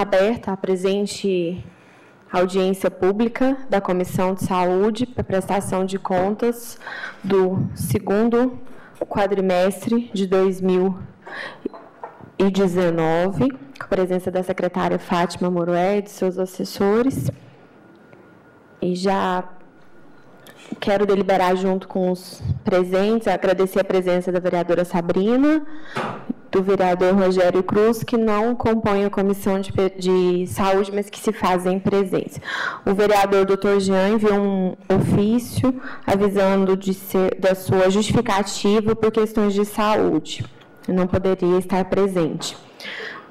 aberta a presente audiência pública da Comissão de Saúde para prestação de contas do segundo quadrimestre de 2019, com a presença da secretária Fátima Moroé e de seus assessores. E já quero deliberar junto com os presentes, agradecer a presença da vereadora Sabrina, do vereador Rogério Cruz, que não compõem a Comissão de Saúde, mas que se fazem presentes. O vereador Dr. Jean enviou um ofício avisando da sua justificativa por questões de saúde. Não poderia estar presente.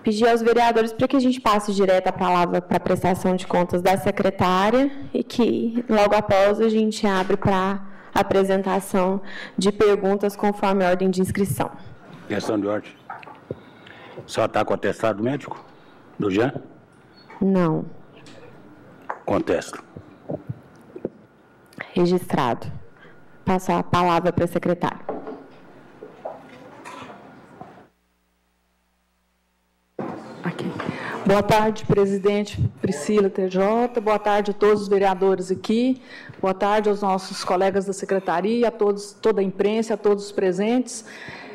Pedi aos vereadores para que a gente passe direto a palavra para a prestação de contas da secretária e que, logo após, a gente abre para a apresentação de perguntas conforme a ordem de inscrição. Questão de ordem. Só está com atestado médico? Do Jean? Não. Contesto. Registrado. Passo a palavra para a secretária. Aqui. Boa tarde, presidente Priscila TJ. Boa tarde a todos os vereadores aqui. Boa tarde aos nossos colegas da secretaria, a todos, toda a imprensa, a todos os presentes.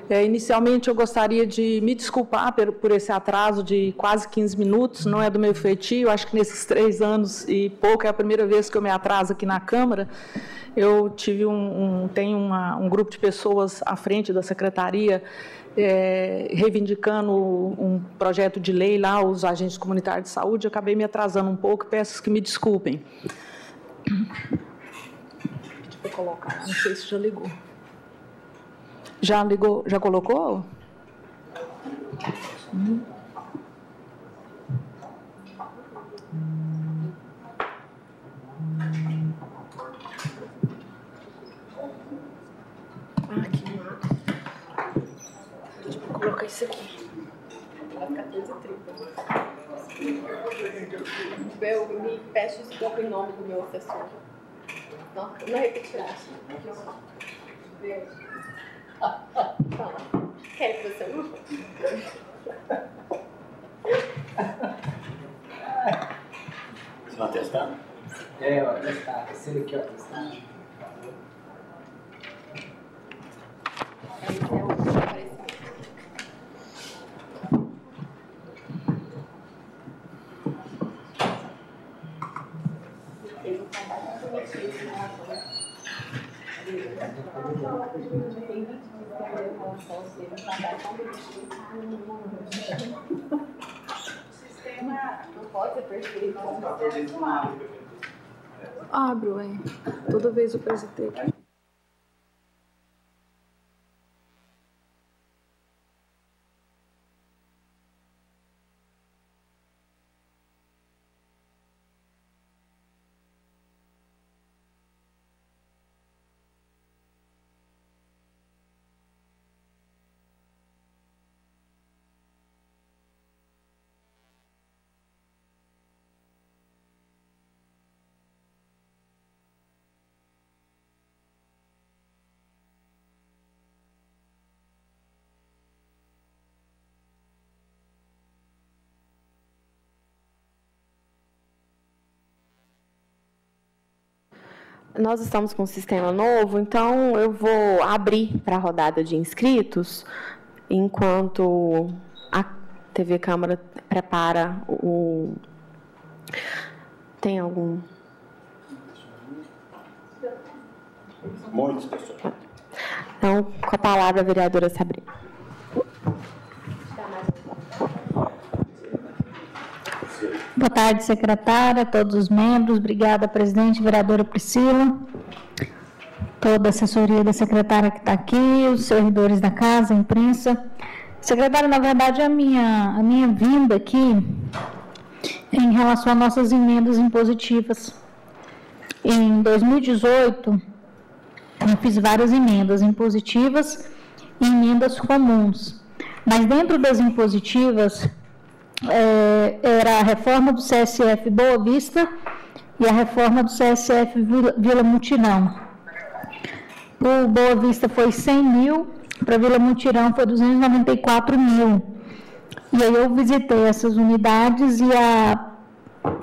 Inicialmente, eu gostaria de me desculpar por esse atraso de quase 15 minutos, não é do meu feitio, acho que nesses 3 anos e pouco é a primeira vez que eu me atraso aqui na Câmara. Eu tive tenho um grupo de pessoas à frente da secretaria reivindicando um projeto de lei lá, os agentes comunitários de saúde, eu acabei me atrasando um pouco, peço que me desculpem. Pedi para colocar, não sei se já ligou. Já ligou? Já colocou? Aqui. Deixa eu colocar isso aqui. Vai ficar 14h30. Eu me peço desculpa em nome do meu assessor. Não repetirá. Beijo. Quer que você não? Você não atestado? Ó, atestado. Esse aqui, ó, atestado. Esse é o aparecimento. Ele não está mais prometido, né? O sistema não pode ser perfeito. Abro, hein? Toda vez eu apresentei aqui. Nós estamos com um sistema novo, então eu vou abrir para a rodada de inscritos, enquanto a TV Câmara prepara o... Tem algum... Muitas pessoas. Então, com a palavra, a vereadora Sabrina. Boa tarde, secretária, todos os membros. Obrigada, presidente, vereadora Priscila, toda a assessoria da secretária que está aqui, os servidores da casa, a imprensa. Secretária, na verdade, a minha vinda aqui é em relação às nossas emendas impositivas. Em 2018, eu fiz várias emendas impositivas e emendas comuns. Mas dentro das impositivas, era a reforma do CSF Boa Vista e a reforma do CSF Vila Mutirão. O Boa Vista foi 100 mil, para Vila Mutirão foi 294 mil. E aí eu visitei essas unidades e a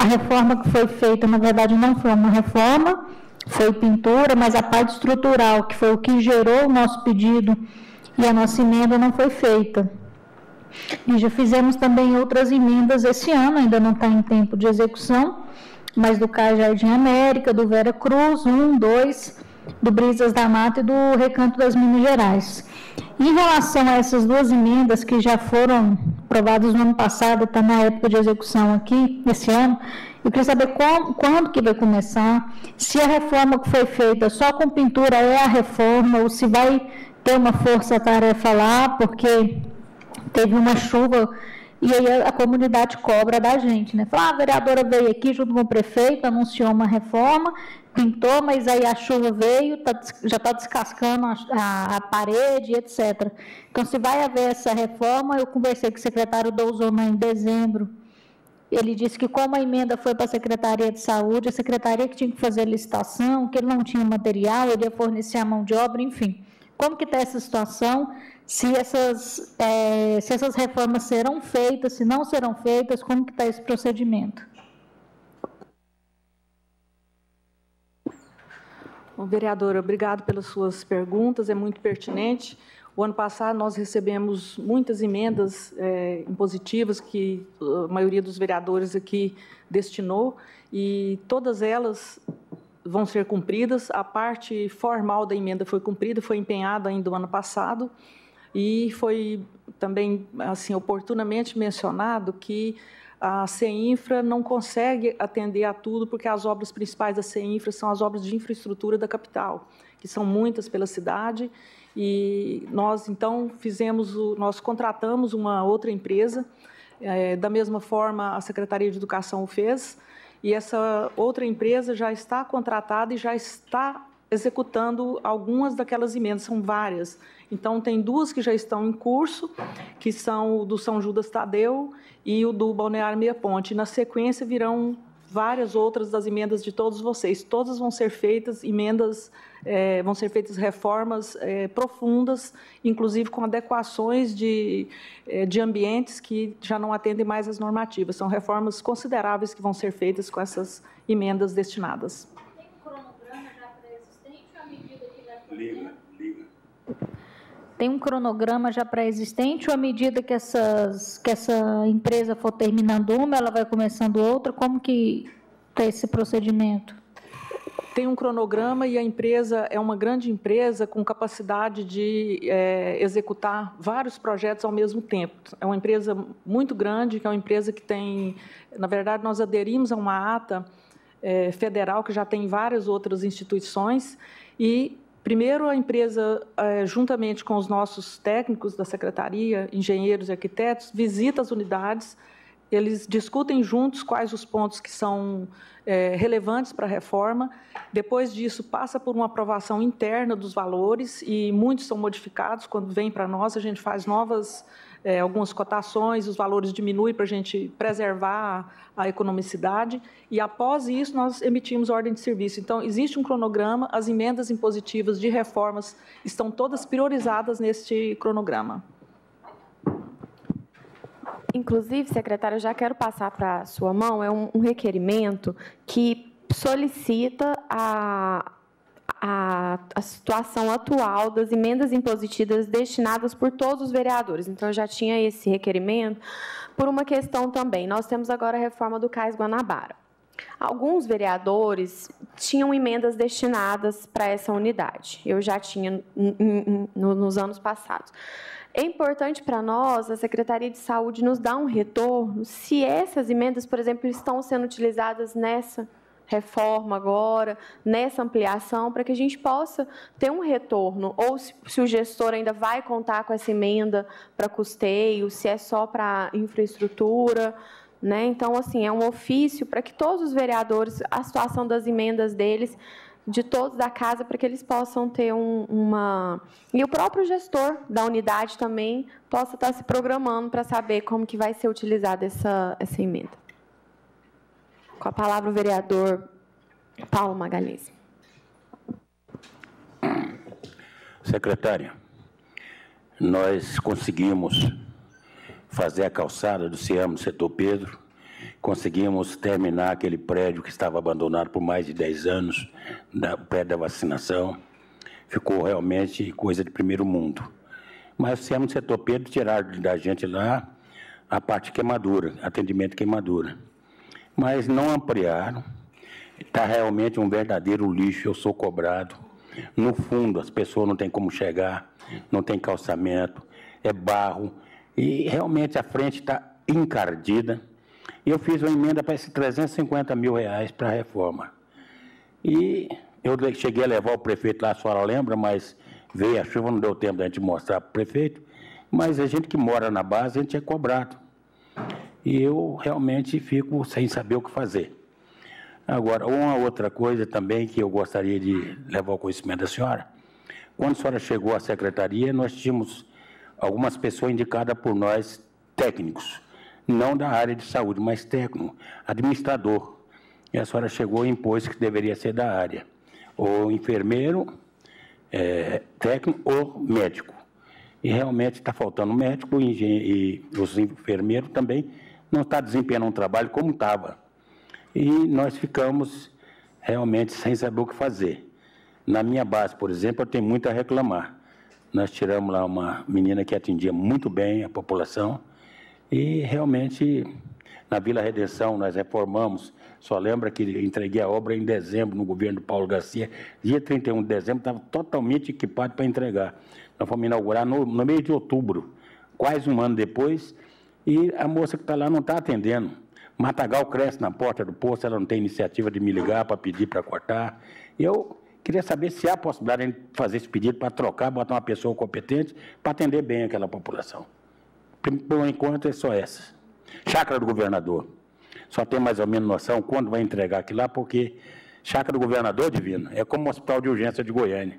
reforma que foi feita, na verdade, não foi uma reforma, foi pintura, mas a parte estrutural, que foi o que gerou o nosso pedido e a nossa emenda, não foi feita. E já fizemos também outras emendas esse ano, ainda não está em tempo de execução, mas do CAI Jardim América, do Vera Cruz, 1, 2, do Brisas da Mata e do Recanto das Minas Gerais. Em relação a essas duas emendas que já foram aprovadas no ano passado, está na época de execução aqui, esse ano, eu queria saber quando que vai começar, se a reforma que foi feita só com pintura é a reforma, ou se vai ter uma força-tarefa lá, porque teve uma chuva e aí a comunidade cobra da gente, né? Fala, a vereadora veio aqui junto com o prefeito, anunciou uma reforma, pintou, mas aí a chuva veio, já está descascando a parede, etc. Então, se vai haver essa reforma, eu conversei com o secretário Douzona em dezembro. Ele disse que como a emenda foi para a Secretaria de Saúde, a Secretaria que tinha que fazer a licitação, que ele não tinha material, ele ia fornecer a mão de obra, enfim. Como que está essa situação? Se essas reformas serão feitas, se não serão feitas, como que está esse procedimento? Bom, vereadora, obrigado pelas suas perguntas, é muito pertinente. O ano passado nós recebemos muitas emendas impositivas que a maioria dos vereadores aqui destinou, e todas elas vão ser cumpridas. A parte formal da emenda foi cumprida, foi empenhada ainda no ano passado, e foi também assim oportunamente mencionado que a CEINFRA não consegue atender a tudo, porque as obras principais da CEINFRA são as obras de infraestrutura da capital, que são muitas pela cidade, e nós, então, nós contratamos uma outra empresa, da mesma forma a Secretaria de Educação o fez, e essa outra empresa já está contratada e já está executando algumas daquelas emendas, são várias. Então, tem duas que já estão em curso, que são o do São Judas Tadeu e o do Balneário Meia Ponte. Na sequência, virão várias outras das emendas de todos vocês. Todas vão ser feitas emendas, vão ser feitas reformas profundas, inclusive com adequações de ambientes que já não atendem mais às normativas. São reformas consideráveis que vão ser feitas com essas emendas destinadas. Tem um cronograma já pré-existente ou à medida que vai... Tem um cronograma já pré-existente ou à medida que essa empresa for terminando uma, ela vai começando outra? Como que está esse procedimento? Tem um cronograma e a empresa é uma grande empresa com capacidade de executar vários projetos ao mesmo tempo. É uma empresa muito grande, que é uma empresa que tem... Na verdade, nós aderimos a uma ata federal que já tem várias outras instituições e... Primeiro, a empresa, juntamente com os nossos técnicos da secretaria, engenheiros e arquitetos, visita as unidades, eles discutem juntos quais os pontos que são relevantes para a reforma. Depois disso, passa por uma aprovação interna dos valores e muitos são modificados. Quando vem para nós, a gente faz algumas cotações, os valores diminuem para a gente preservar a economicidade, e após isso nós emitimos ordem de serviço. Então, existe um cronograma, as emendas impositivas de reformas estão todas priorizadas neste cronograma. Inclusive, secretária, eu já quero passar para a sua mão, é um requerimento que solicita a situação atual das emendas impositivas destinadas por todos os vereadores. Então, eu já tinha esse requerimento por uma questão também. Nós temos agora a reforma do Cais Guanabara. Alguns vereadores tinham emendas destinadas para essa unidade. Eu já tinha nos anos passados. É importante para nós, a Secretaria de Saúde, nos dar um retorno se essas emendas, por exemplo, estão sendo utilizadas nessa reforma agora, nessa ampliação, para que a gente possa ter um retorno, ou se o gestor ainda vai contar com essa emenda para custeio, se é só para infraestrutura, né? Então, assim, é um ofício para que todos os vereadores, a situação das emendas deles, de todos da casa, para que eles possam ter E o próprio gestor da unidade também possa estar se programando para saber como que vai ser utilizada essa emenda. Com a palavra o vereador Paulo Magalhães. Secretária, nós conseguimos fazer a calçada do CIAM do Setor Pedro. Conseguimos terminar aquele prédio que estava abandonado por mais de 10 anos, o prédio da vacinação. Ficou realmente coisa de primeiro mundo. Mas o CIAM do Setor Pedro tiraram da gente lá a parte de queimadura, atendimento de queimadura. Mas não ampliaram. Está realmente um verdadeiro lixo, eu sou cobrado. No fundo, as pessoas não têm como chegar, não tem calçamento, é barro. E realmente a frente está encardida. E eu fiz uma emenda para esses R$350 mil para a reforma. E eu cheguei a levar o prefeito lá, a senhora lembra, mas veio a chuva, não deu tempo da gente mostrar para o prefeito. Mas a gente que mora na base, a gente é cobrado. E eu realmente fico sem saber o que fazer. Agora, uma outra coisa também que eu gostaria de levar ao conhecimento da senhora. Quando a senhora chegou à secretaria, nós tínhamos algumas pessoas indicadas por nós, técnicos, não da área de saúde, mas técnico, administrador. E a senhora chegou e impôs que deveria ser da área, ou enfermeiro, técnico ou médico. E realmente está faltando médico e os enfermeiros também não estão desempenhando um trabalho como estava. E nós ficamos realmente sem saber o que fazer. Na minha base, por exemplo, eu tenho muito a reclamar. Nós tiramos lá uma menina que atendia muito bem a população e realmente na Vila Redenção nós reformamos. Só lembra que entreguei a obra em dezembro no governo do Paulo Garcia. Dia 31 de dezembro estava totalmente equipado para entregar. Nós fomos inaugurar no mês de outubro, quase um ano depois, e a moça que está lá não está atendendo. Matagal cresce na porta do posto, ela não tem iniciativa de me ligar para pedir para cortar. Eu queria saber se há possibilidade de fazer esse pedido para trocar, botar uma pessoa competente para atender bem aquela população. Por enquanto é só essa. Chácara do Governador. Só tem mais ou menos noção quando vai entregar aquilo lá, porque Chácara do Governador, Divino, é como o Hospital de Urgência de Goiânia,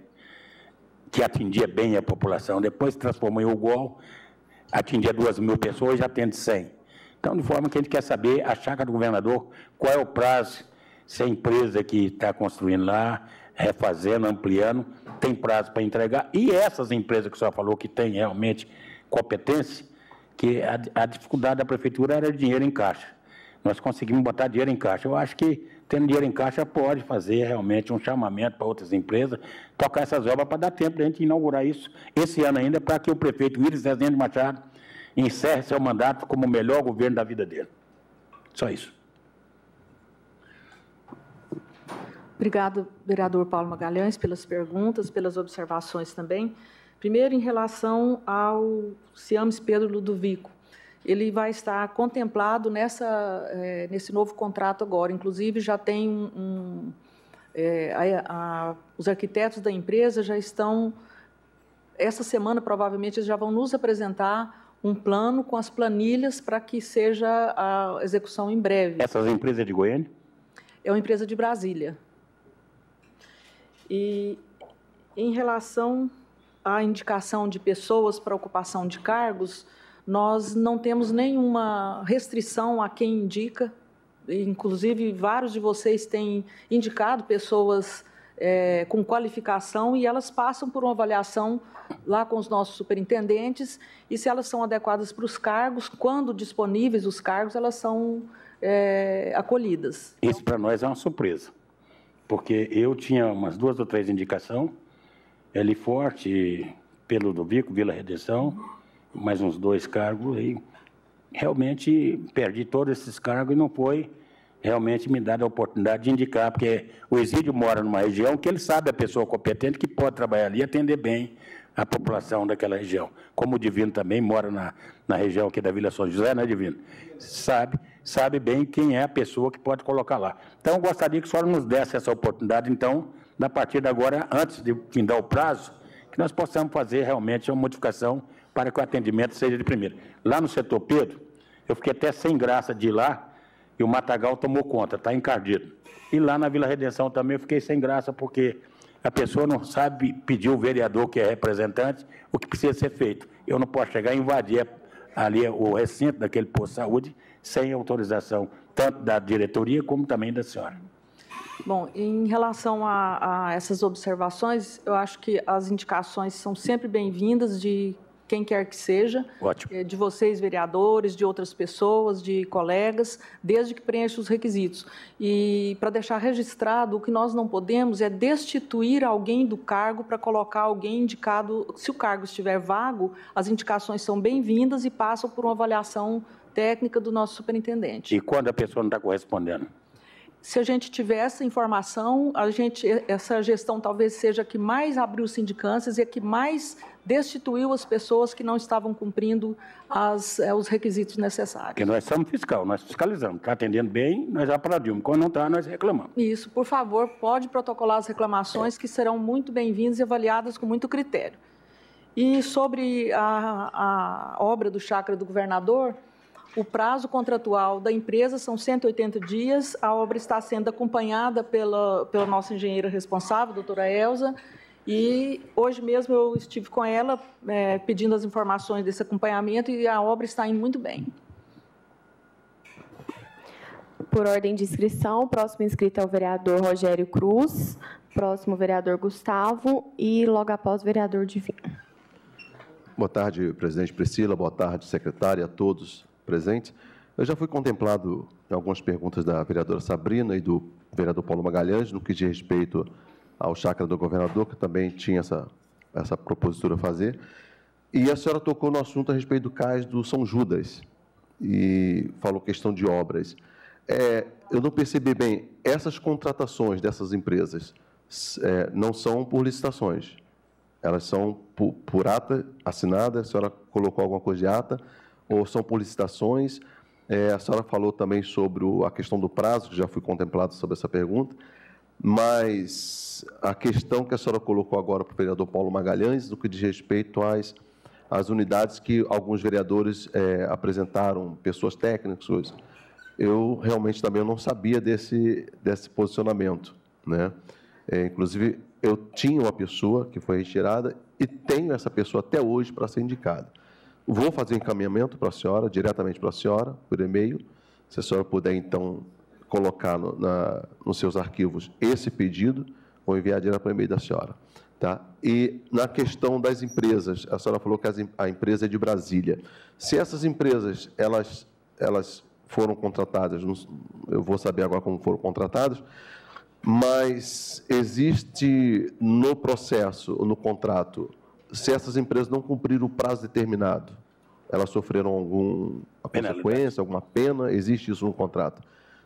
que atendia bem a população. Depois se transformou em UGOL, atendia 2.000 pessoas e já atende 100. Então, de forma que a gente quer saber, a Chácara do Governador, qual é o prazo, se a empresa que está construindo lá, refazendo, ampliando, tem prazo para entregar. E essas empresas que o senhor falou que tem realmente competência, que a dificuldade da prefeitura era dinheiro em caixa. Nós conseguimos botar dinheiro em caixa. Eu acho que, tendo dinheiro em caixa, pode fazer realmente um chamamento para outras empresas, tocar essas obras para dar tempo de a gente inaugurar isso esse ano ainda, para que o prefeito Iris Rezende Machado encerre seu mandato como o melhor governo da vida dele. Só isso. Obrigado, vereador Paulo Magalhães, pelas perguntas, pelas observações também. Primeiro, em relação ao CIAMS Pedro Ludovico. Ele vai estar contemplado nesse novo contrato agora. Inclusive, já tem os arquitetos da empresa já estão... Essa semana, provavelmente, eles já vão nos apresentar um plano com as planilhas para que seja a execução em breve. Essas empresas é de Goiânia? É uma empresa de Brasília. E em relação à indicação de pessoas para ocupação de cargos, nós não temos nenhuma restrição a quem indica. Inclusive, vários de vocês têm indicado pessoas com qualificação e elas passam por uma avaliação lá com os nossos superintendentes e se elas são adequadas para os cargos, quando disponíveis os cargos, elas são acolhidas. Isso para nós é uma surpresa, porque eu tinha umas 2 ou 3 indicações, Eli Forte, pelo Ludovico, Vila Redenção, mais uns 2 cargos, e realmente perdi todos esses cargos e não foi realmente me dado a oportunidade de indicar, porque o Exídio mora numa região que ele sabe a pessoa competente que pode trabalhar ali e atender bem a população daquela região. Como o Divino também mora na região aqui da Vila São José, né, Divino? Sabe bem quem é a pessoa que pode colocar lá. Então, eu gostaria que a senhora nos desse essa oportunidade, então, da partir de agora, antes de findar o prazo, que nós possamos fazer realmente uma modificação para que o atendimento seja de primeira. Lá no setor Pedro, eu fiquei até sem graça de ir lá, e o Matagal tomou conta, está encardido. E lá na Vila Redenção também eu fiquei sem graça, porque a pessoa não sabe pedir o vereador, que é representante, o que precisa ser feito. Eu não posso chegar e invadir ali o recinto daquele posto de saúde sem autorização, tanto da diretoria como também da senhora. Bom, em relação a essas observações, eu acho que as indicações são sempre bem-vindas de quem quer que seja, de vocês, vereadores, de outras pessoas, de colegas, desde que preencha os requisitos. E, para deixar registrado, o que nós não podemos é destituir alguém do cargo para colocar alguém indicado. Se o cargo estiver vago, as indicações são bem-vindas e passam por uma avaliação técnica do nosso superintendente. E quando a pessoa não está correspondendo? Se a gente tiver essa informação, essa gestão talvez seja a que mais abriu sindicâncias e a que mais destituiu as pessoas que não estavam cumprindo os requisitos necessários. Porque nós somos fiscal, nós fiscalizamos. Está atendendo bem, nós aplaudimos. Quando não está, nós reclamamos. Isso, por favor, pode protocolar as reclamações que serão muito bem-vindas e avaliadas com muito critério. E sobre a obra do Chácara do Governador, o prazo contratual da empresa são 180 dias, a obra está sendo acompanhada pela nossa engenheira responsável, doutora Elza, e hoje mesmo eu estive com ela pedindo as informações desse acompanhamento e a obra está indo muito bem. Por ordem de inscrição, o próximo inscrito é o vereador Rogério Cruz, próximo vereador Gustavo e logo após o vereador Divino. Boa tarde, presidente Priscila, boa tarde, secretária, a todos presentes. Eu já fui contemplado em algumas perguntas da vereadora Sabrina e do vereador Paulo Magalhães, no que diz respeito ao Chácara do Governador, que também tinha essa propositura a fazer. E a senhora tocou no assunto a respeito do cais do São Judas e falou questão de obras. Eu não percebi bem, essas contratações dessas empresas não são por licitações, elas são por ata assinada, a senhora colocou alguma coisa de ata, ou são por licitações? A senhora falou também sobre a questão do prazo, que já fui contemplado sobre essa pergunta, mas a questão que a senhora colocou agora para o vereador Paulo Magalhães, no que diz respeito às unidades que alguns vereadores apresentaram, pessoas técnicas, eu realmente também não sabia desse posicionamento, né? Inclusive, eu tinha uma pessoa que foi retirada e tenho essa pessoa até hoje para ser indicada. Vou fazer encaminhamento para a senhora, diretamente para a senhora, por e-mail. Se a senhora puder, então, colocar nos seus arquivos esse pedido, vou enviar direto para o e-mail da senhora. Tá? E, na questão das empresas, a senhora falou que a empresa é de Brasília. Se essas empresas, elas foram contratadas, eu vou saber agora como foram contratadas, mas existe no processo, no contrato, se essas empresas não cumpriram o prazo determinado, elas sofreram alguma consequência, alguma pena? Existe isso no contrato?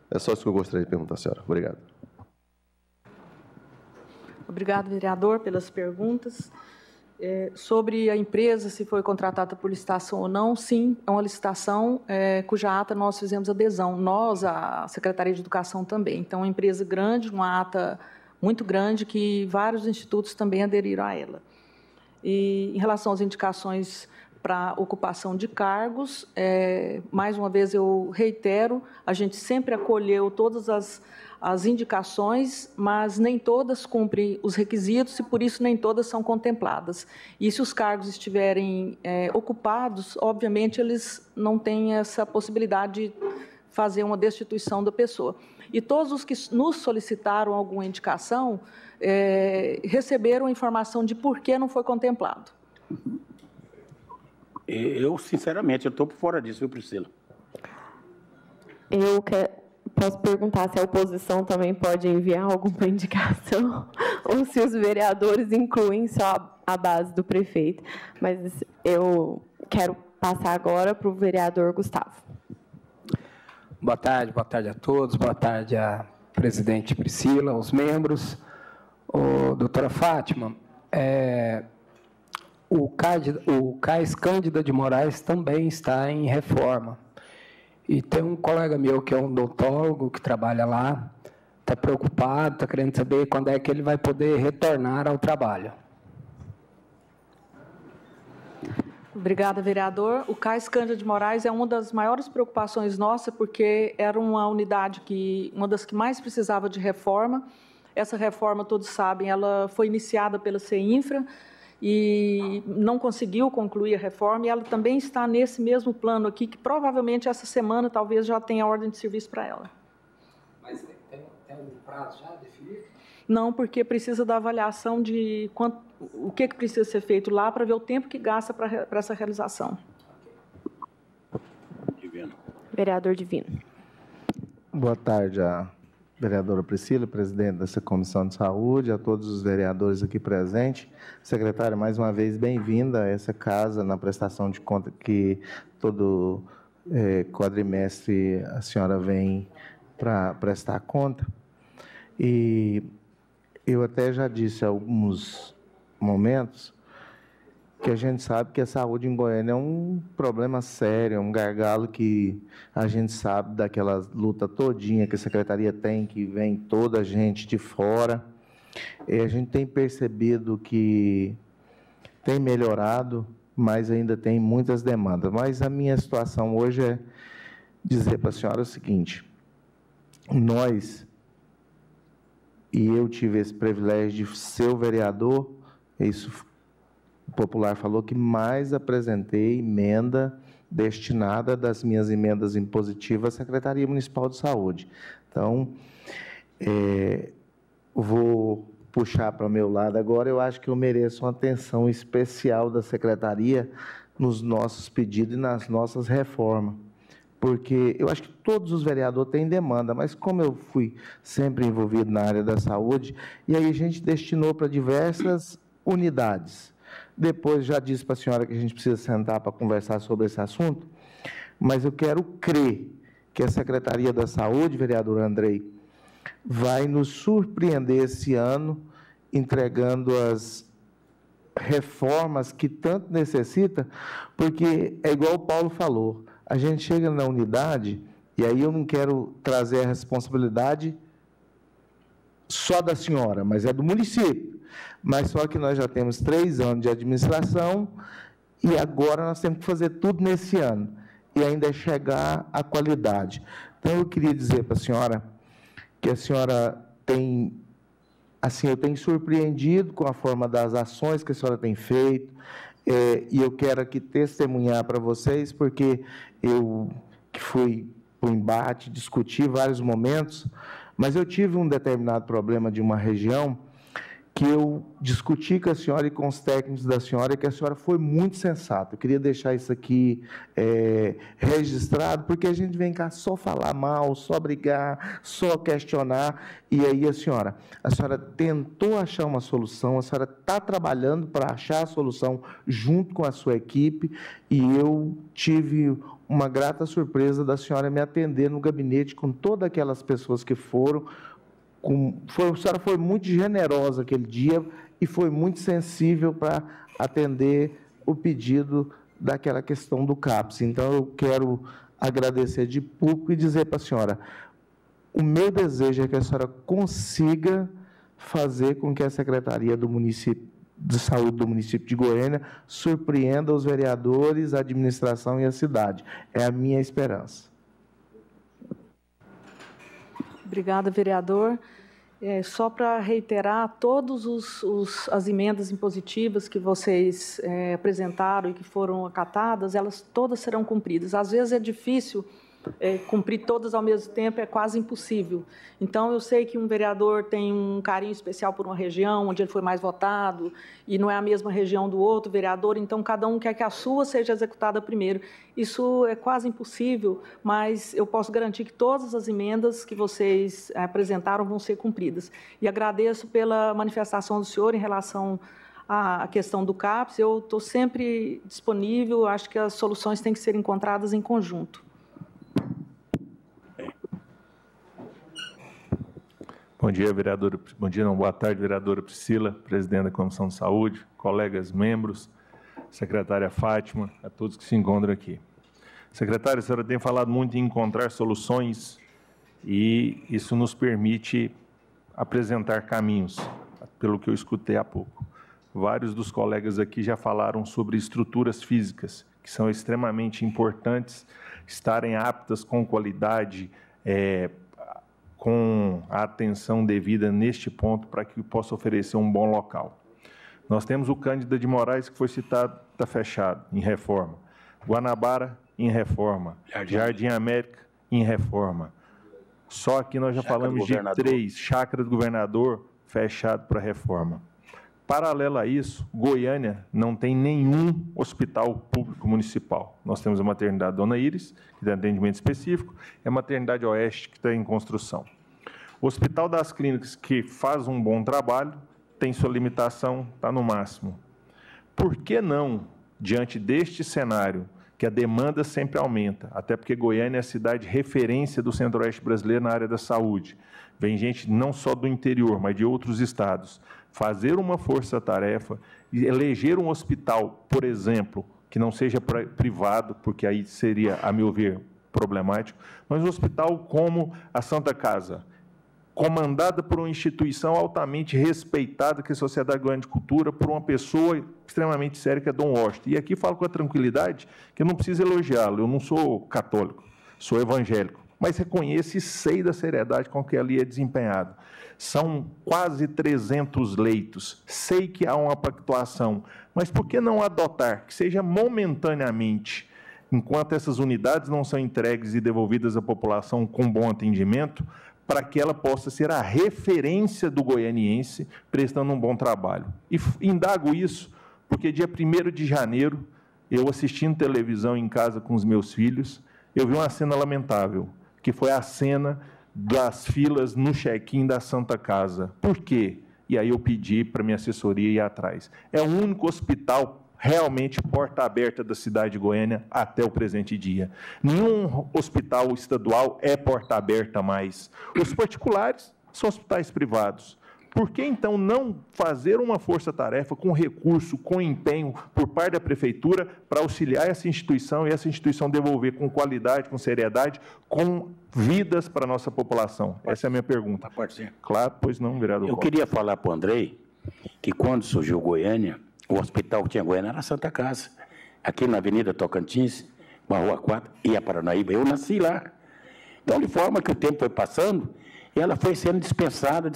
É só isso que eu gostaria de perguntar, senhora. Obrigado. Obrigado, vereador, pelas perguntas. Sobre a empresa, se foi contratada por licitação ou não, sim, é uma licitação cuja ata nós fizemos adesão, nós, a Secretaria de Educação também. Então, é uma empresa grande, uma ata muito grande, que vários institutos também aderiram a ela. E, em relação às indicações para ocupação de cargos, mais uma vez eu reitero, a gente sempre acolheu todas as indicações, mas nem todas cumprem os requisitos e, por isso, nem todas são contempladas. E, se os cargos estiverem ocupados, obviamente, eles não têm essa possibilidade de fazer uma destituição da pessoa. E todos os que nos solicitaram alguma indicação receberam a informação de por que não foi contemplado. Eu, sinceramente, estou por fora disso, viu, Priscila? Posso perguntar se a oposição também pode enviar alguma indicação ou se os vereadores incluem só a base do prefeito. Mas eu quero passar agora para o vereador Gustavo. Boa tarde a todos, boa tarde à presidente Priscila, aos membros. Doutora Fátima, o CAIS Cândida de Moraes também está em reforma. E tem um colega meu que é um odontólogo que trabalha lá, está preocupado, está querendo saber quando é que ele vai poder retornar ao trabalho. Obrigada, vereador. O CAIS Cândida de Moraes é uma das maiores preocupações nossas, porque era uma unidade uma das que mais precisava de reforma. Essa reforma, todos sabem, ela foi iniciada pela CEINFRA e não conseguiu concluir a reforma, e ela também está nesse mesmo plano aqui, que provavelmente essa semana talvez já tenha ordem de serviço para ela. Mas tem algum prazo já definido? Não, porque precisa da avaliação de o que precisa ser feito lá para ver o tempo que gasta para essa realização. Divino. Vereador Divino. Boa tarde à vereadora Priscila, presidente dessa Comissão de Saúde, a todos os vereadores aqui presentes. Secretária, mais uma vez, bem-vinda a essa casa, na prestação de conta que todo quadrimestre a senhora vem para prestar conta. E eu até já disse há alguns momentos que a gente sabe que a saúde em Goiânia é um problema sério, é um gargalo que a gente sabe daquela luta todinha que a Secretaria tem, que vem toda a gente de fora. E a gente tem percebido que tem melhorado, mas ainda tem muitas demandas. Mas a minha situação hoje é dizer para a senhora o seguinte: nós, e eu tive esse privilégio de ser o vereador, isso o popular falou, que mais apresentei emenda destinada das minhas emendas impositivas à Secretaria Municipal de Saúde. Então, vou puxar para o meu lado agora. Eu acho que eu mereço uma atenção especial da Secretaria nos nossos pedidos e nas nossas reformas, porque eu acho que todos os vereadores têm demanda, mas como eu fui sempre envolvido na área da saúde, e aí a gente destinou para diversas unidades. Depois já disse para a senhora que a gente precisa sentar para conversar sobre esse assunto, mas eu quero crer que a Secretaria da Saúde, vereador Andrei, vai nos surpreender esse ano, entregando as reformas que tanto necessita, porque é igual o Paulo falou, a gente chega na unidade, e aí eu não quero trazer a responsabilidade só da senhora, mas é do município. Mas só que nós já temos 3 anos de administração e agora nós temos que fazer tudo nesse ano e ainda é chegar à qualidade. Então, eu queria dizer para a senhora que a senhora tem, assim, eu tenho surpreendido com a forma das ações que a senhora tem feito, e eu quero aqui testemunhar para vocês, porque eu que fui para o embate, discuti vários momentos, mas eu tive um determinado problema de uma região que eu discuti com a senhora e com os técnicos da senhora, que a senhora foi muito sensata. Eu queria deixar isso aqui registrado, porque a gente vem cá só falar mal, só brigar, só questionar, e aí a senhora tentou achar uma solução, a senhora está trabalhando para achar a solução junto com a sua equipe, e eu tive uma grata surpresa da senhora me atender no gabinete com todas aquelas pessoas que foram. A senhora foi muito generosa aquele dia e foi muito sensível para atender o pedido daquela questão do CAPS. Então, eu quero agradecer de público e dizer para a senhora, o meu desejo é que a senhora consiga fazer com que a Secretaria do Município de Saúde do município de Goiânia surpreenda os vereadores, a administração e a cidade. É a minha esperança. Obrigada, vereador. Só para reiterar, todas as emendas impositivas que vocês apresentaram e que foram acatadas, elas todas serão cumpridas. Às vezes é difícil cumprir todas ao mesmo tempo, é quase impossível. Então, eu sei que um vereador tem um carinho especial por uma região, onde ele foi mais votado, e não é a mesma região do outro vereador, então cada um quer que a sua seja executada primeiro. Isso é quase impossível, mas eu posso garantir que todas as emendas que vocês apresentaram vão ser cumpridas. E agradeço pela manifestação do senhor em relação à questão do CAPS. Eu estou sempre disponível, acho que as soluções têm que ser encontradas em conjunto. Bom dia, vereadora. Bom dia, não, boa tarde, vereadora Priscila, presidente da Comissão de Saúde, colegas membros, secretária Fátima, a todos que se encontram aqui. Secretária, a senhora tem falado muito em encontrar soluções e isso nos permite apresentar caminhos, pelo que eu escutei há pouco. Vários dos colegas aqui já falaram sobre estruturas físicas, que são extremamente importantes, estarem aptas com qualidade, com a atenção devida neste ponto para que possa oferecer um bom local. Nós temos o Cândida de Moraes, que foi citado, está fechado, em reforma. Guanabara, em reforma. Jardim América, em reforma. Só aqui nós já falamos de 3. Chácara do Governador, fechado para reforma. Paralelo a isso, Goiânia não tem nenhum hospital público municipal. Nós temos a maternidade Dona Iris, que tem atendimento específico, e a maternidade Oeste, que está em construção. O Hospital das Clínicas, que faz um bom trabalho, tem sua limitação, está no máximo. Por que não, diante deste cenário, que a demanda sempre aumenta, até porque Goiânia é a cidade referência do Centro-Oeste brasileiro na área da saúde, vem gente não só do interior, mas de outros estados, fazer uma força-tarefa e eleger um hospital, por exemplo, que não seja privado, porque aí seria, a meu ver, problemático, mas um hospital como a Santa Casa, comandada por uma instituição altamente respeitada, que é a Sociedade Goiana de Cultura, por uma pessoa extremamente séria, que é Dom Washington. E aqui falo com a tranquilidade que eu não preciso elogiá-lo, eu não sou católico, sou evangélico, mas reconheço e sei da seriedade com que ali é desempenhado. São quase 300 leitos, sei que há uma pactuação, mas por que não adotar, que seja momentaneamente, enquanto essas unidades não são entregues e devolvidas à população com bom atendimento, para que ela possa ser a referência do goianiense, prestando um bom trabalho. E indago isso porque dia 1º de janeiro, eu assistindo televisão em casa com os meus filhos, eu vi uma cena lamentável, que foi a cena das filas no check-in da Santa Casa. Por quê? E aí eu pedi para a minha assessoria ir atrás. É o único hospital realmente porta aberta da cidade de Goiânia até o presente dia. Nenhum hospital estadual é porta aberta mais. Os particulares são hospitais privados. Por que, então, não fazer uma força-tarefa com recurso, com empenho, por parte da Prefeitura, para auxiliar essa instituição e essa instituição devolver com qualidade, com seriedade, com vidas para a nossa população? Essa é a minha pergunta. Pode ser. Claro, pois não, vereador. Eu queria falar para o Andrei que, quando surgiu Goiânia, o hospital que tinha Goiânia era a Santa Casa. Aqui na Avenida Tocantins, na Rua 4, e a Paranaíba. Eu nasci lá. Então, de forma que o tempo foi passando, ela foi sendo dispensada,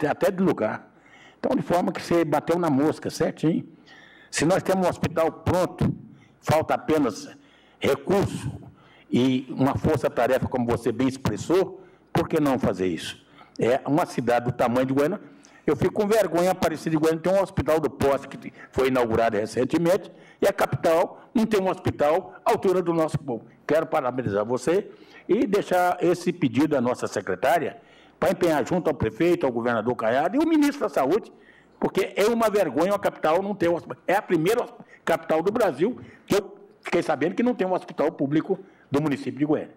até de lugar. Então, de forma que você bateu na mosca, certinho. Se nós temos um hospital pronto, falta apenas recurso e uma força-tarefa, como você bem expressou, por que não fazer isso? É uma cidade do tamanho de Goiânia. Eu fico com vergonha, Aparecida de Goiânia tem um hospital do Poste, que foi inaugurado recentemente, e a capital não tem um hospital à altura do nosso povo. Quero parabenizar você e deixar esse pedido à nossa secretária para empenhar junto ao prefeito, ao governador Caiado e ao ministro da Saúde, porque é uma vergonha a capital não ter um hospital. É a primeira capital do Brasil que eu fiquei sabendo que não tem um hospital público do município de Goiânia.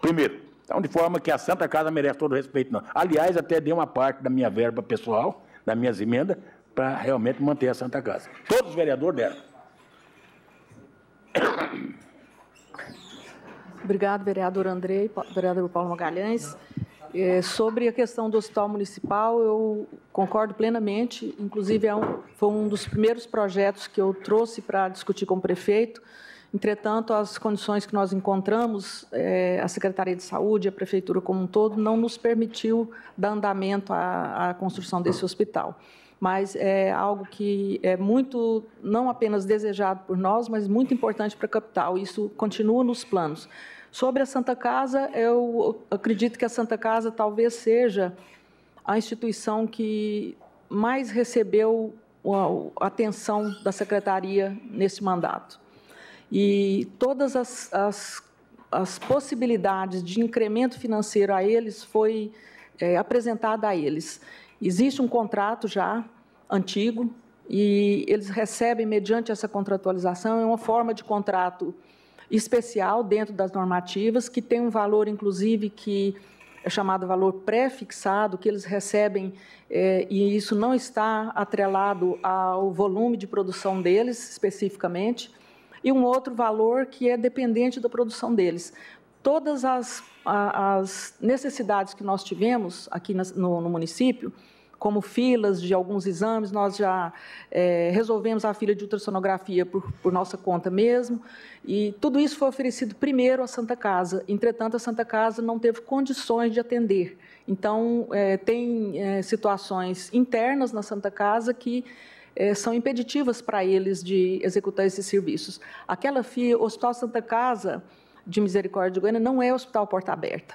Primeiro. Então, de forma que a Santa Casa merece todo o respeito. Não. Aliás, até dei uma parte da minha verba pessoal, das minhas emendas, para realmente manter a Santa Casa. Todos os vereadores deram. Obrigado, vereador Andrei, vereador Paulo Magalhães. Sobre a questão do hospital municipal, eu concordo plenamente. Inclusive, foi um dos primeiros projetos que eu trouxe para discutir com o prefeito. Entretanto, as condições que nós encontramos, a Secretaria de Saúde, a Prefeitura como um todo, não nos permitiu dar andamento à construção desse hospital. Mas é algo que é muito, não apenas desejado por nós, mas muito importante para a capital. Isso continua nos planos. Sobre a Santa Casa, eu acredito que a Santa Casa talvez seja a instituição que mais recebeu a atenção da Secretaria nesse mandato. E todas as possibilidades de incremento financeiro a eles foi apresentada a eles. Existe um contrato já antigo e eles recebem, mediante essa contratualização, é uma forma de contrato especial dentro das normativas, que tem um valor, inclusive, que é chamado valor pré-fixado, que eles recebem, e isso não está atrelado ao volume de produção deles, especificamente, e um outro valor que é dependente da produção deles. Todas as necessidades que nós tivemos aqui no município, como filas de alguns exames, nós já resolvemos a fila de ultrassonografia por nossa conta mesmo, e tudo isso foi oferecido primeiro à Santa Casa. Entretanto, a Santa Casa não teve condições de atender. Então, tem situações internas na Santa Casa que são impeditivas para eles de executar esses serviços. Aquela FIA, o Hospital Santa Casa de Misericórdia de Goiânia, não é hospital porta aberta.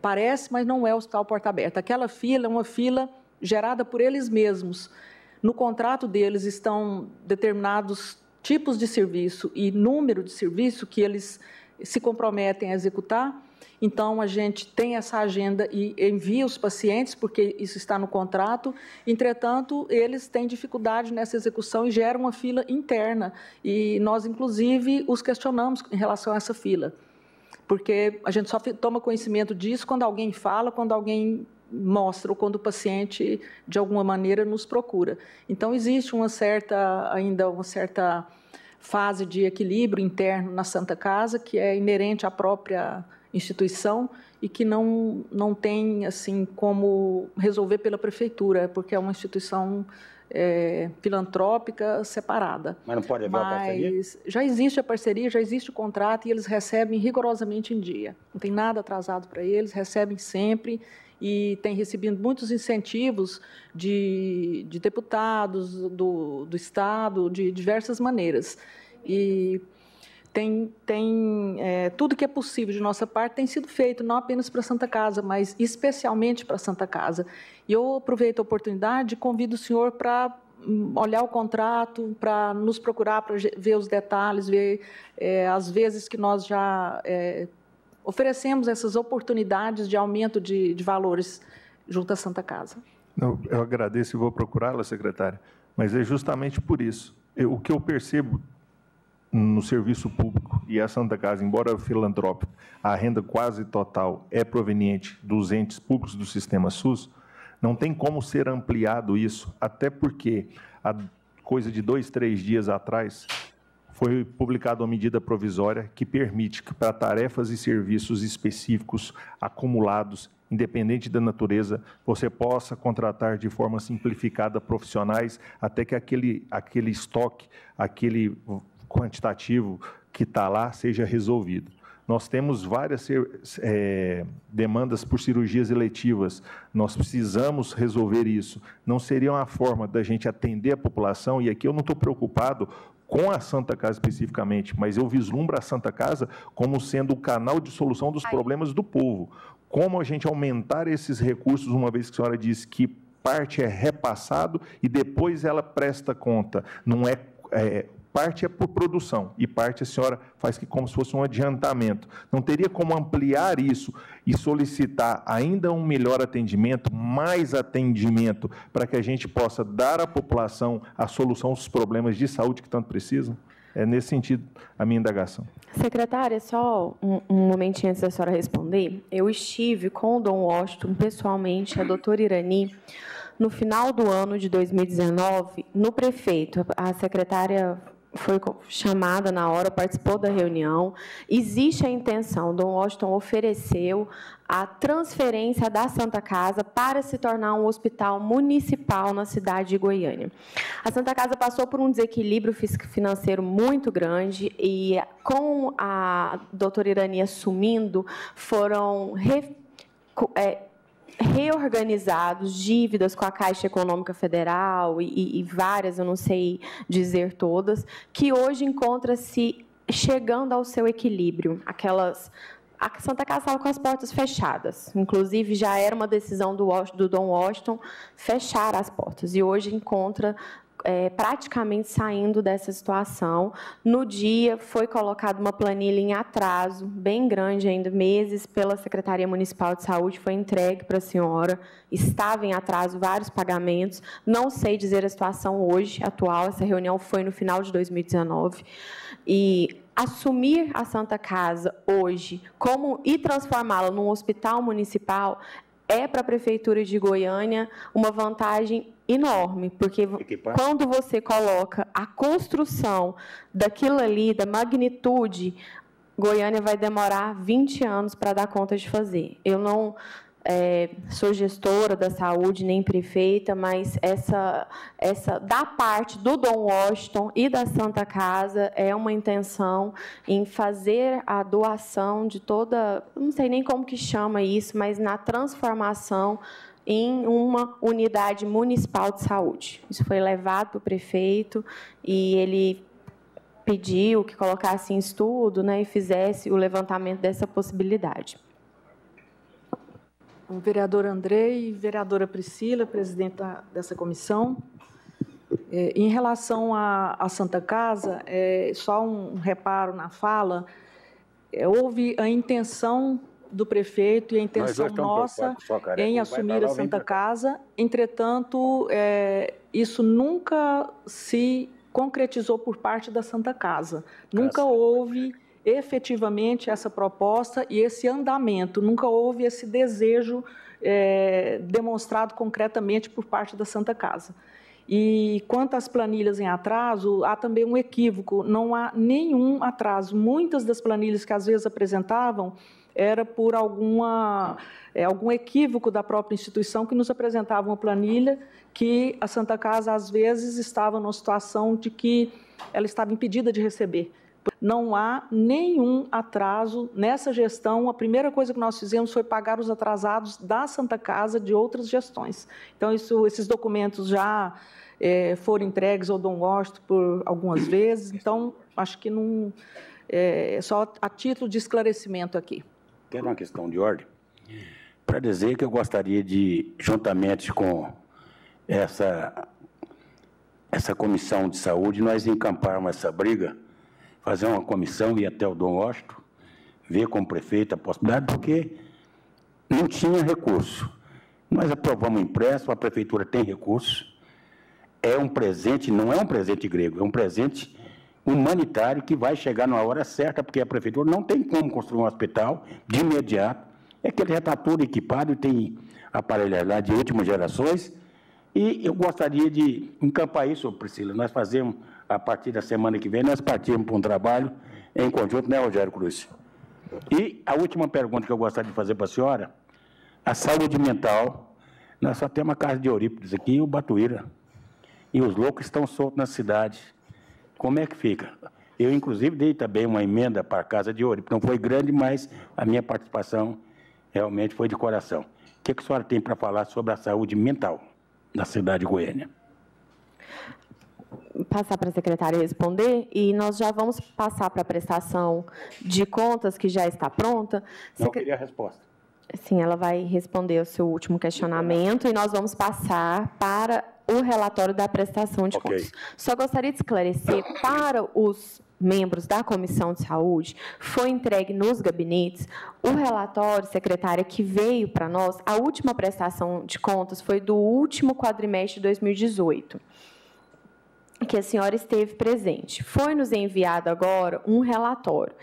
parece, mas não é o hospital porta aberta. Aquela fila é uma fila gerada por eles mesmos. No contrato deles estão determinados tipos de serviço e número de serviço que eles se comprometem a executar. Então, a gente tem essa agenda e envia os pacientes, porque isso está no contrato. Entretanto, eles têm dificuldade nessa execução e geram uma fila interna. E nós, inclusive, os questionamos em relação a essa fila, porque a gente só toma conhecimento disso quando alguém fala, quando alguém mostra, ou quando o paciente, de alguma maneira, nos procura. Então, existe ainda uma certa fase de equilíbrio interno na Santa Casa, que é inerente à própria instituição e que não tem assim como resolver pela prefeitura, porque é uma instituição filantrópica separada. Mas não pode haver uma parceria? Mas já existe a parceria, já existe o contrato e eles recebem rigorosamente em dia. Não tem nada atrasado para eles, recebem sempre e têm recebido muitos incentivos de deputados do Estado, de diversas maneiras. E tudo que é possível de nossa parte tem sido feito, não apenas para a Santa Casa, mas especialmente para a Santa Casa. E eu aproveito a oportunidade e convido o senhor para olhar o contrato, para nos procurar, para ver os detalhes, ver as vezes que nós já oferecemos essas oportunidades de aumento de valores junto à Santa Casa. Eu agradeço e vou procurá-la, secretária, mas é justamente por isso. O que eu percebo no serviço público e a Santa Casa, embora filantrópica, a renda quase total é proveniente dos entes públicos do sistema SUS, não tem como ser ampliado isso, até porque, há coisa de 2, 3 dias atrás, foi publicada uma medida provisória que permite que, para tarefas e serviços específicos acumulados, independente da natureza, você possa contratar de forma simplificada profissionais até que aquele estoque, aquele quantitativo que está lá seja resolvido. Nós temos várias demandas por cirurgias eletivas, nós precisamos resolver isso. Não seria uma forma da gente atender a população, e aqui eu não estou preocupado com a Santa Casa especificamente, mas eu vislumbro a Santa Casa como sendo o canal de solução dos problemas do povo. Como a gente aumentar esses recursos, uma vez que a senhora disse que parte é repassado e depois ela presta conta, não parte é por produção e parte a senhora faz que como se fosse um adiantamento. Não teria como ampliar isso e solicitar ainda um melhor atendimento, mais atendimento, para que a gente possa dar à população a solução dos problemas de saúde que tanto precisam? É nesse sentido a minha indagação. Secretária, só um momentinho antes da senhora responder. Eu estive com o Dom Washington, pessoalmente, a doutora Irani, no final do ano de 2019, no prefeito. A secretária foi chamada na hora, participou da reunião. Existe a intenção, o Dom Washington ofereceu a transferência da Santa Casa para se tornar um hospital municipal na cidade de Goiânia. A Santa Casa passou por um desequilíbrio financeiro muito grande e, com a doutora Irani assumindo, foram reorganizados dívidas com a Caixa Econômica Federal e várias, eu não sei dizer todas, que hoje encontra-se chegando ao seu equilíbrio. A Santa Casa estava com as portas fechadas, inclusive já era uma decisão do Dom Washington fechar as portas, e hoje encontra praticamente saindo dessa situação. No dia, foi colocada uma planilha em atraso, bem grande ainda, meses, pela Secretaria Municipal de Saúde, foi entregue para a senhora, estava em atraso vários pagamentos, não sei dizer a situação hoje, atual, essa reunião foi no final de 2019, e assumir a Santa Casa hoje e transformá-la num hospital municipal é para a Prefeitura de Goiânia uma vantagem enorme, porque quando você coloca a construção daquilo ali, da magnitude, Goiânia vai demorar 20 anos para dar conta de fazer. Eu não sou gestora da saúde, nem prefeita, mas essa da parte do Dom Washington e da Santa Casa é uma intenção em fazer a doação de toda, não sei nem como que chama isso, mas na transformação em uma unidade municipal de saúde. Isso foi levado para o prefeito e ele pediu que colocasse em estudo, né, e fizesse o levantamento dessa possibilidade. O vereador Andrei e vereadora Priscila, presidenta dessa comissão. Em relação à Santa Casa, só um reparo na fala, houve a intenção do prefeito e a intenção nossa em assumir a Santa Casa, entretanto, isso nunca se concretizou por parte da Santa Casa. Nunca houve efetivamente essa proposta e esse andamento, nunca houve esse desejo demonstrado concretamente por parte da Santa Casa. E quanto às planilhas em atraso, há também um equívoco, não há nenhum atraso. Muitas das planilhas que às vezes apresentavam era por algum equívoco da própria instituição que nos apresentava uma planilha que a Santa Casa às vezes estava numa situação de que ela estava impedida de receber. Não há nenhum atraso nessa gestão. A primeira coisa que nós fizemos foi pagar os atrasados da Santa Casa de outras gestões. Então, esses documentos já foram entregues ao Dom Washington por algumas vezes. Então, acho que não só a título de esclarecimento aqui. Quero uma questão de ordem para dizer que eu gostaria de, juntamente com essa comissão de saúde, nós encamparmos essa briga, fazer uma comissão, ir até o Dom Washington, ver com o prefeito a possibilidade, porque não tinha recurso. Nós aprovamos um empréstimo, a prefeitura tem recurso, é um presente, não é um presente grego, é um presente humanitário que vai chegar na hora certa, porque a prefeitura não tem como construir um hospital de imediato, é que ele já está todo equipado e tem aparelhagem de últimas gerações, e eu gostaria de encampar isso, Priscila. Nós fazemos, a partir da semana que vem, nós partimos para um trabalho em conjunto, né, Rogério Cruz? E a última pergunta que eu gostaria de fazer para a senhora, a saúde mental, nós só temos a casa de Eurípides aqui e o Batuíra, e os loucos estão soltos na cidade. Como é que fica? Eu, inclusive, dei também uma emenda para a casa de Eurípides, não foi grande, mas a minha participação realmente foi de coração. O que a senhora tem para falar sobre a saúde mental da cidade de Goiânia? Passar para a secretária responder, e nós já vamos passar para a prestação de contas, que já está pronta. Não, eu queria a resposta. Sim, ela vai responder o seu último questionamento, e nós vamos passar para o relatório da prestação de contas. Só gostaria de esclarecer, para os membros da Comissão de Saúde, foi entregue nos gabinetes o relatório, secretária, que veio para nós. A última prestação de contas foi do último quadrimestre de 2018, que a senhora esteve presente. Foi nos enviado agora um relatório.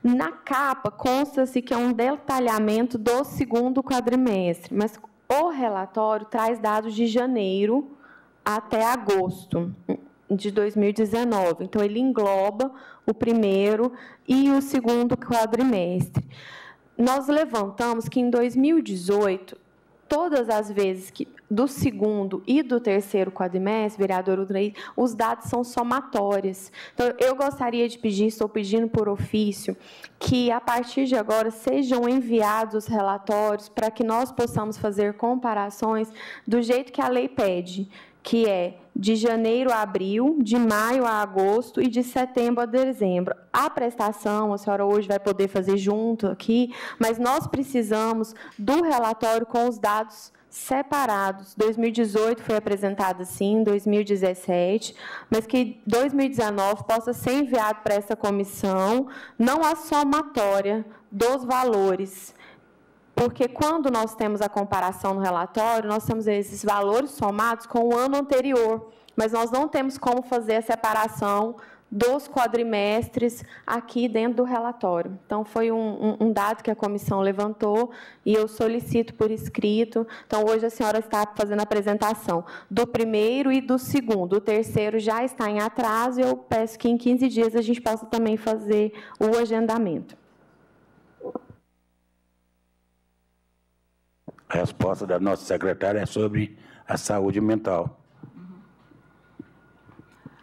Na capa, consta-se que é um detalhamento do segundo quadrimestre, mas o relatório traz dados de janeiro até agosto de 2019. Então, ele engloba o primeiro e o segundo quadrimestre. Nós levantamos que, em 2018, todas as vezes que do segundo e do terceiro quadrimestre, vereador Udrei, os dados são somatórios. Então, eu gostaria de pedir, estou pedindo por ofício, que, a partir de agora, sejam enviados os relatórios para que nós possamos fazer comparações do jeito que a lei pede, que é de janeiro a abril, de maio a agosto e de setembro a dezembro. A prestação, a senhora hoje vai poder fazer junto aqui, mas nós precisamos do relatório com os dados separados. 2018 foi apresentado assim, 2017, mas que 2019 possa ser enviado para essa comissão, não a somatória dos valores, porque quando nós temos a comparação no relatório, nós temos esses valores somados com o ano anterior, mas nós não temos como fazer a separação dos quadrimestres aqui dentro do relatório. Então, foi um dado que a comissão levantou e eu solicito por escrito. Então, hoje a senhora está fazendo a apresentação do primeiro e do segundo. O terceiro já está em atraso e eu peço que em 15 dias a gente possa também fazer o agendamento. A resposta da nossa secretária é sobre a saúde mental.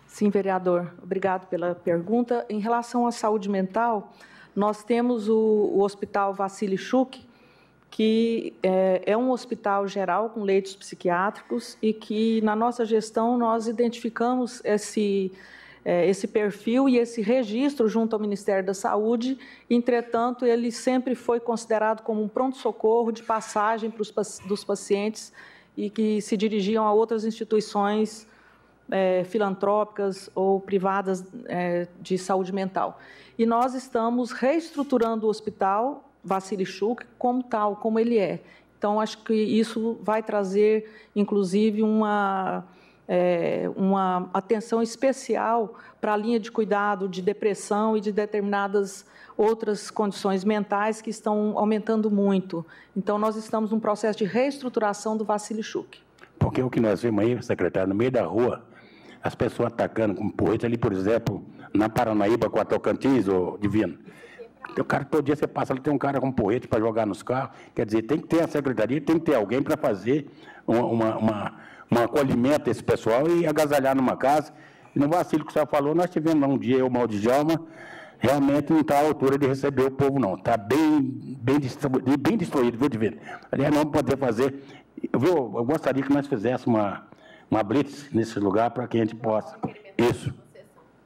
Sim, vereador. Obrigado pela pergunta. Em relação à saúde mental, nós temos o Hospital Vassili Schuch, que é um hospital geral com leitos psiquiátricos e que, na nossa gestão, nós identificamos esse perfil e esse registro junto ao Ministério da Saúde. Entretanto, ele sempre foi considerado como um pronto-socorro de passagem dos pacientes e que se dirigiam a outras instituições filantrópicas ou privadas de saúde mental. E nós estamos reestruturando o hospital Vassili Shuk como tal, como ele é. Então, acho que isso vai trazer, inclusive, uma atenção especial para a linha de cuidado de depressão e de determinadas outras condições mentais que estão aumentando muito. Então, nós estamos num processo de reestruturação do Vassili Shuk. Porque o que nós vimos aí, secretário, no meio da rua, as pessoas atacando com porrete ali, por exemplo, na Paranaíba com a Tocantins, ô Divino. O cara, todo dia você passa ali, tem um cara com porrete para jogar nos carros. Quer dizer, tem que ter a secretaria, tem que ter alguém para fazer um acolhimento a esse pessoal e agasalhar numa casa. E no vacilo que o senhor falou, nós tivemos um dia, o Maldjalma, realmente não está à altura de receber o povo, não. Está bem destruído, viu, Divino? Aliás, não poder fazer. Eu gostaria que nós fizéssemos uma blitz nesse lugar para que a gente possa. Isso.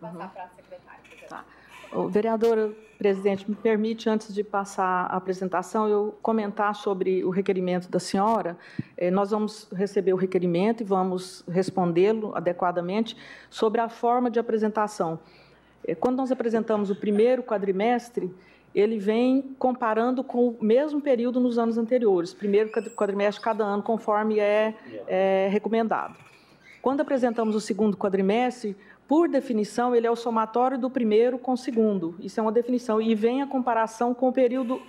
Passar para a secretária. Tá. Vereadora presidente, me permite, antes de passar a apresentação, eu comentar sobre o requerimento da senhora. Nós vamos receber o requerimento e vamos respondê-lo adequadamente sobre a forma de apresentação. Quando nós apresentamos o primeiro quadrimestre, ele vem comparando com o mesmo período nos anos anteriores, primeiro quadrimestre cada ano, conforme é recomendado. Quando apresentamos o segundo quadrimestre, por definição, ele é o somatório do primeiro com o segundo. Isso é uma definição. E vem a comparação com o período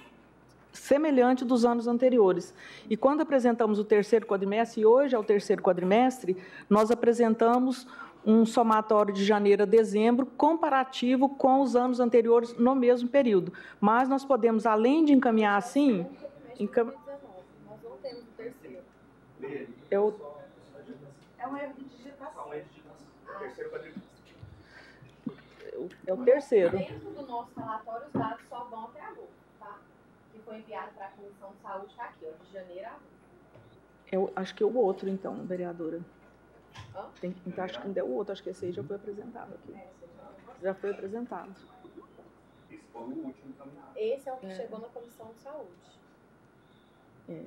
semelhante dos anos anteriores. E quando apresentamos o terceiro quadrimestre, e hoje é o terceiro quadrimestre, nós apresentamos um somatório de janeiro a dezembro comparativo com os anos anteriores no mesmo período. Mas nós podemos, além de encaminhar assim... Nós não temos o terceiro. É um erro de digitação. É o terceiro. Dentro do nosso relatório, os dados só vão até agosto, tá? Que foi enviado para a Comissão de Saúde, está aqui, ó, de janeiro a agosto. Eu acho que é o outro, então, vereadora. Hã? Então, acho que ainda é o outro, acho que esse aí já foi apresentado aqui. Já foi apresentado. Esse é o que chegou na Comissão de Saúde.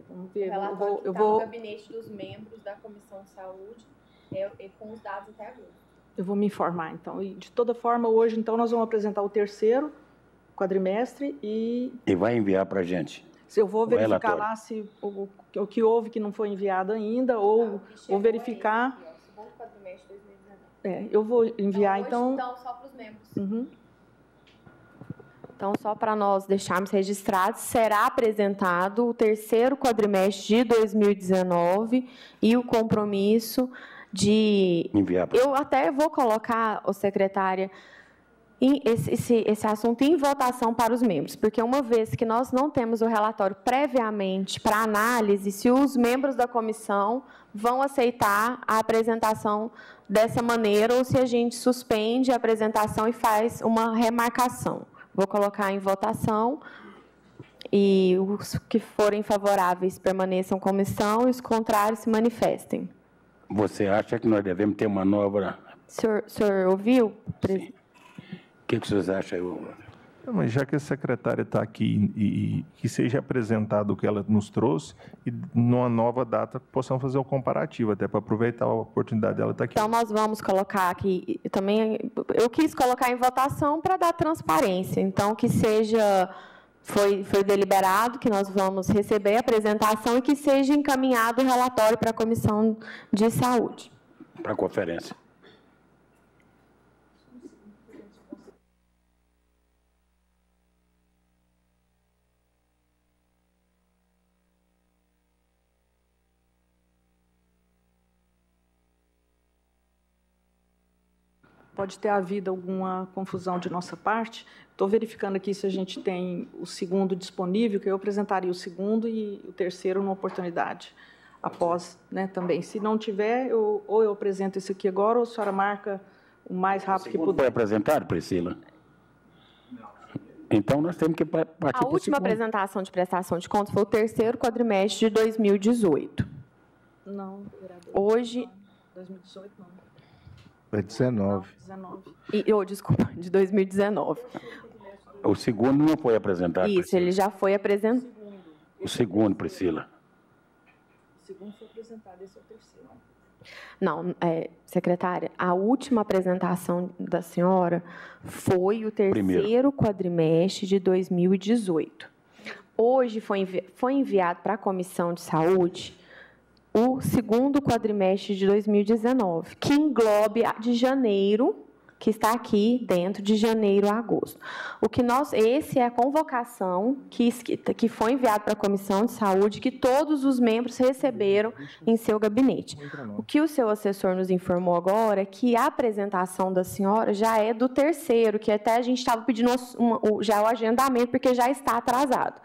Vamos O ver. relatório que está no gabinete dos membros da Comissão de Saúde é com os dados até agosto. Eu vou me informar, então. E, de toda forma, hoje, então, nós vamos apresentar o terceiro quadrimestre e... E vai enviar para a gente. Se eu vou verificar lá se o que houve que não foi enviado ainda, ou verificar... Esse, segundo quadrimestre de 2019. Eu vou enviar, hoje, então... Então, só para os membros. Uhum. Então, só para nós deixarmos registrados, será apresentado o terceiro quadrimestre de 2019 e o compromisso de... Enviar pra... Eu até vou colocar, secretária, esse assunto em votação para os membros, porque uma vez que nós não temos o relatório previamente para análise, se os membros da comissão vão aceitar a apresentação dessa maneira ou se a gente suspende a apresentação e faz uma remarcação. Vou colocar em votação e os que forem favoráveis permaneçam como estão e os contrários se manifestem. Você acha que nós devemos ter uma nova... O senhor ouviu? Sim. O que vocês acham aí? Mas já que a secretária está aqui e que seja apresentado o que ela nos trouxe e numa nova data possamos fazer o comparativo, até para aproveitar a oportunidade dela estar aqui. Então, nós vamos colocar aqui, também, eu quis colocar em votação para dar transparência, então que seja, foi deliberado que nós vamos receber a apresentação e que seja encaminhado o relatório para a Comissão de Saúde. Para a conferência. Pode ter havido alguma confusão de nossa parte. Estou verificando aqui se a gente tem o segundo disponível, que eu apresentaria o segundo e o terceiro numa oportunidade após, né, também. Se não tiver, ou eu apresento esse aqui agora, ou a senhora marca o mais rápido que puder. Foi apresentado, Priscila? Então, nós temos que partir para o segundo. A última apresentação de prestação de contas foi o terceiro quadrimestre de 2018. Não, vereador. Hoje... 2018, não. É 19. Desculpa, de 2019. O segundo não foi apresentado. Isso, Priscila. ele já foi apresentado. O segundo, Priscila. O segundo foi apresentado, esse é o terceiro. Não, secretária, a última apresentação da senhora foi o terceiro quadrimestre de 2018. Hoje foi enviado para a Comissão de Saúde o segundo quadrimestre de 2019, que englobe a de janeiro, que está aqui dentro de janeiro a agosto. Esse é a convocação que foi enviada para a Comissão de Saúde, que todos os membros receberam em seu gabinete. O que o seu assessor nos informou agora é que a apresentação da senhora já é do terceiro, que até a gente estava pedindo já o agendamento, porque já está atrasado.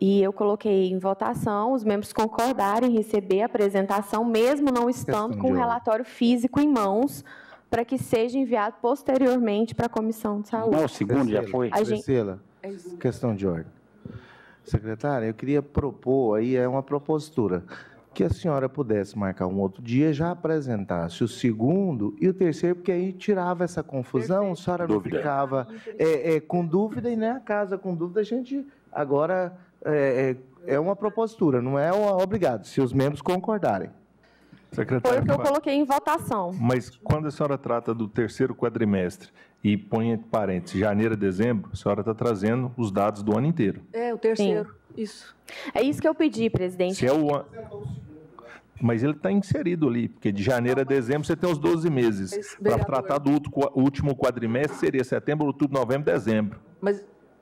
E eu coloquei em votação, os membros concordarem em receber a apresentação, mesmo não estando com o relatório físico em mãos, para que seja enviado posteriormente para a Comissão de Saúde. Não, o segundo já foi. Priscila, questão de ordem. Secretária, eu queria propor, aí é uma propositura, que a senhora pudesse marcar um outro dia, já apresentasse o segundo e o terceiro, porque aí tirava essa confusão, a senhora não ficava com dúvida, e nem a casa com dúvida, a gente agora é uma propositura, não é obrigado, se os membros concordarem. Secretária, foi o que eu coloquei em votação. Mas quando a senhora trata do terceiro quadrimestre e põe entre parênteses janeiro a dezembro, a senhora está trazendo os dados do ano inteiro. É, o terceiro, isso. É isso que eu pedi, presidente. Se é mas ele está inserido ali, porque de janeiro a dezembro você tem os 12 meses. Para tratar do último quadrimestre, seria setembro, outubro, novembro, dezembro.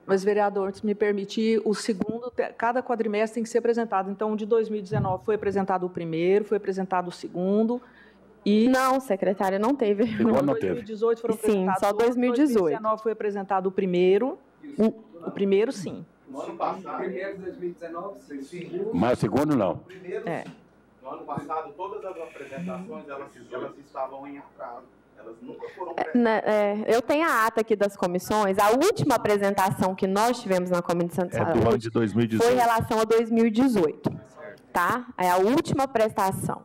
Mas, vereador, se me permitir, o segundo, cada quadrimestre tem que ser apresentado. Então, de 2019 foi apresentado o primeiro, foi apresentado o segundo. E não, secretária, não teve. Em 2018 foram apresentados. Sim, só 2018. Em 2019 foi apresentado o primeiro. O primeiro, sim. No ano passado, primeiro de 2019, sim. Mas o segundo, não. No ano passado, todas as apresentações, elas estavam em atraso. Elas nunca foram eu tenho a ata aqui das comissões. A última apresentação que nós tivemos na Comissão de Saúde do ano de 2018. Foi em relação a 2018. Tá? É a última prestação.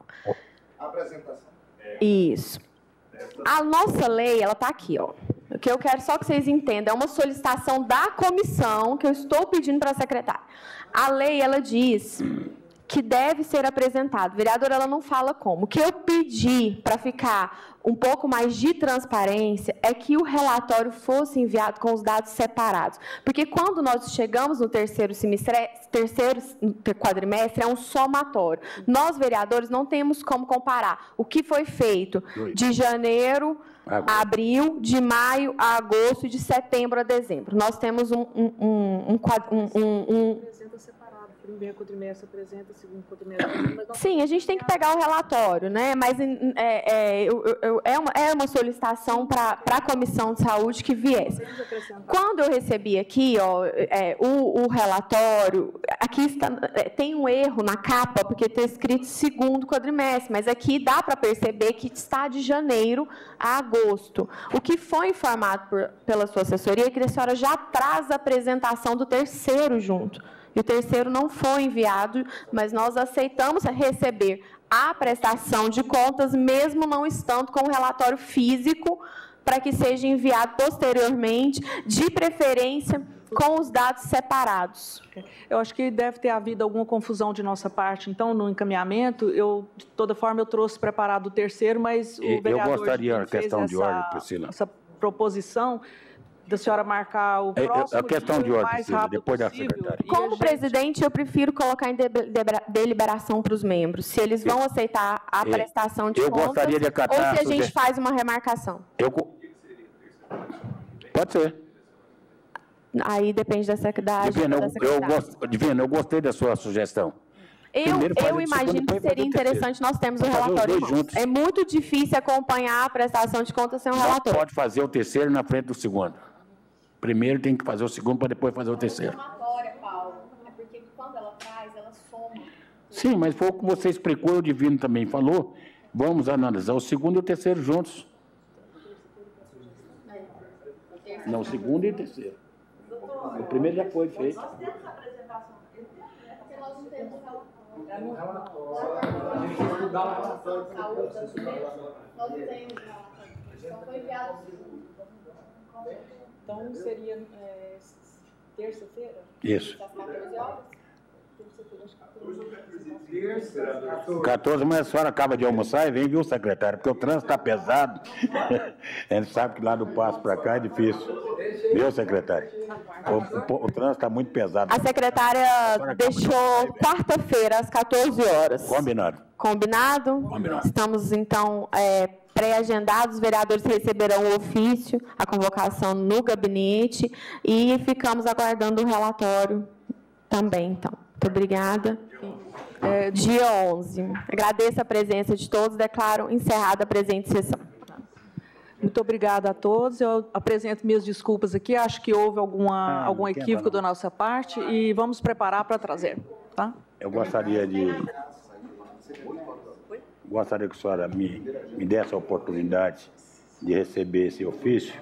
A apresentação. Isso. A nossa lei, ela está aqui, ó. O que eu quero só que vocês entendam, é uma solicitação da comissão que eu estou pedindo para a secretária. A lei, ela diz que deve ser apresentado. Vereadora, ela não fala como. O que eu pedi para ficar um pouco mais de transparência é que o relatório fosse enviado com os dados separados. Porque quando nós chegamos no terceiro quadrimestre, é um somatório. Nós, vereadores, não temos como comparar o que foi feito de janeiro a abril, de maio a agosto, de setembro a dezembro. Nós temos Primeiro quadrimestre apresenta, segundo quadrimestre apresenta. Sim, a gente tem que pegar o relatório, né? Mas é uma solicitação para a Comissão de Saúde que viesse. Quando eu recebi aqui, ó, o relatório, aqui tem um erro na capa, porque está escrito segundo quadrimestre, mas aqui dá para perceber que está de janeiro a agosto. O que foi informado pela sua assessoria é que a senhora já traz a apresentação do terceiro junto. E o terceiro não foi enviado, mas nós aceitamos receber a prestação de contas, mesmo não estando com o relatório físico, para que seja enviado posteriormente, de preferência com os dados separados. Eu acho que deve ter havido alguma confusão de nossa parte. Então, no encaminhamento, de toda forma, eu trouxe preparado o terceiro, mas o vereador eu gostaria, questão de ordem, Priscila, essa proposição da senhora marcar o próximo a questão de ordem, mais rápido depois possível. Da secretária. Como presidente, eu prefiro colocar em deliberação para os membros, se eles vão aceitar a prestação de contas, gostaria de acatar, ou se a gente faz uma remarcação. Pode ser. Aí depende da secretária. Divina, eu gostei da sua sugestão. Eu imagino que seria interessante nós termos o relatório juntos. É muito difícil acompanhar a prestação de contas sem um relatório. Pode fazer o terceiro na frente do segundo. Primeiro tem que fazer o segundo para depois fazer o terceiro. Paulo, é porque quando ela traz, ela soma. Sim, mas foi o que você explicou, o Divino também falou. Vamos analisar o segundo e o terceiro juntos. Não, o segundo e o terceiro. O primeiro já foi feito. Nós temos a apresentação. Nós não temos Então seria terça-feira? Isso. Às 14 horas? 14, mas a senhora acaba de almoçar e vem, viu, secretário? Porque o trânsito está pesado. A gente sabe que lá do Passo para cá é difícil. Viu, secretário? O trânsito está muito pesado. A secretária deixou quarta-feira, às 14 horas. Combinado. Combinado? Combinado. Estamos, então, pré-agendados. Os vereadores receberão o ofício, a convocação no gabinete e ficamos aguardando o relatório também, então. Muito obrigada. Dia 11. Agradeço a presença de todos. Declaro encerrada a presente sessão. Muito obrigada a todos. Eu apresento minhas desculpas aqui. Acho que houve algum equívoco da nossa parte e vamos preparar para trazer. Tá? Eu gostaria que a senhora me desse a oportunidade de receber esse ofício.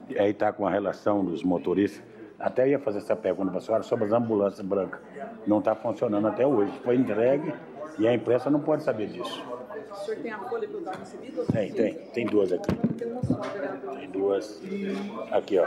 E aí está com a relação dos motoristas. Até ia fazer essa pergunta para a senhora sobre as ambulâncias brancas. Não está funcionando até hoje. Foi entregue e a imprensa não pode saber disso. O senhor tem a folha para eu dar recebido? Tem duas aqui. Tem uma só, vereador. Tem duas. Aqui, ó.